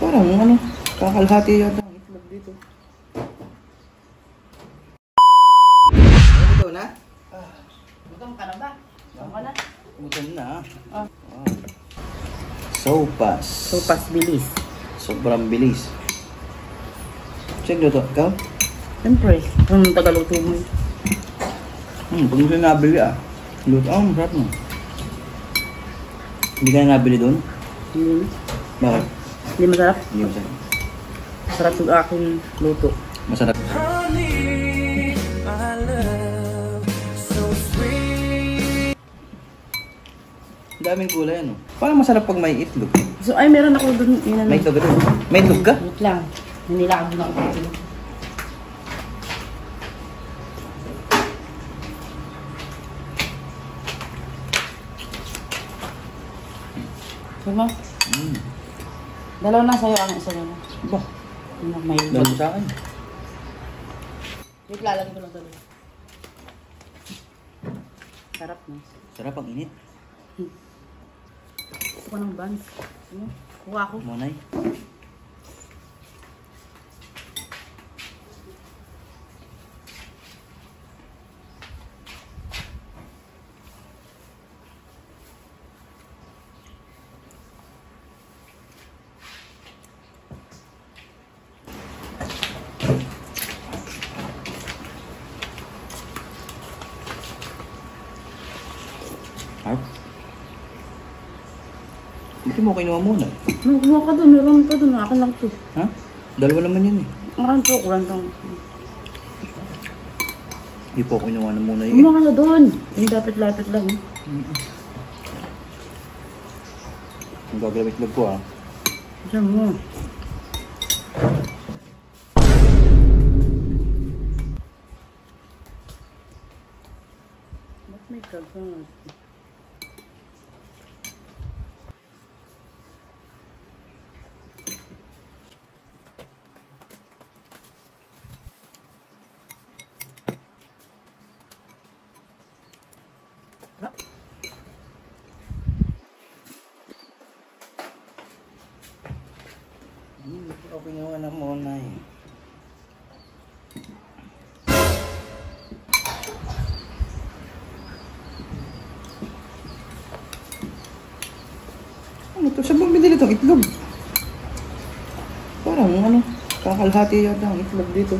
Parang ano, kakalhati yata ang itlog dito. Ito na? Gutom ka na ba? Gutom ka na? Gutom na. Sopas. Sopas bilis. Sobrang bilis. Check dito, ikaw? Siyempre, kung tagaluto mo yun. Pag mo siya nabili luto, masarap mo. Hindi ka na nabili doon? Hindi. Bakit? Hindi masarap? Hindi masarap. Masarap yung aking luto. Masarap. Honey, my love, so sweet. Daming kulay ano. Parang masarap pag may itlog. So, ay, meron ako doon. May itlog ka doon? May itlog ka? Wait lang. Nanilakad doon ako. Diba? Dalawa na sa'yo, ang isa na. Ba? May Dalawa sa akin. wait, lalagyan ko lang dalawa. Sarap na. Sarap ang init. Gusto ko ng buns. Ano? Kuha ko. Monay. Hindi mo kinuha muna. Kumuha ka doon. Meron pa doon. Akin lang to. Ha? Dalawa naman yun eh. Akin to. Kulang lang. Hindi po kinuha na muna yun. Kumuha ka na doon. Yung dapat-lapit lang. Ang gagawin itlog ko Diyan mo. Ba't may kagawin? Ako kinuha na muna eh. Ano to? Saan bang binili itong itlog? Parang ano, kakalhati yata ang itlog dito.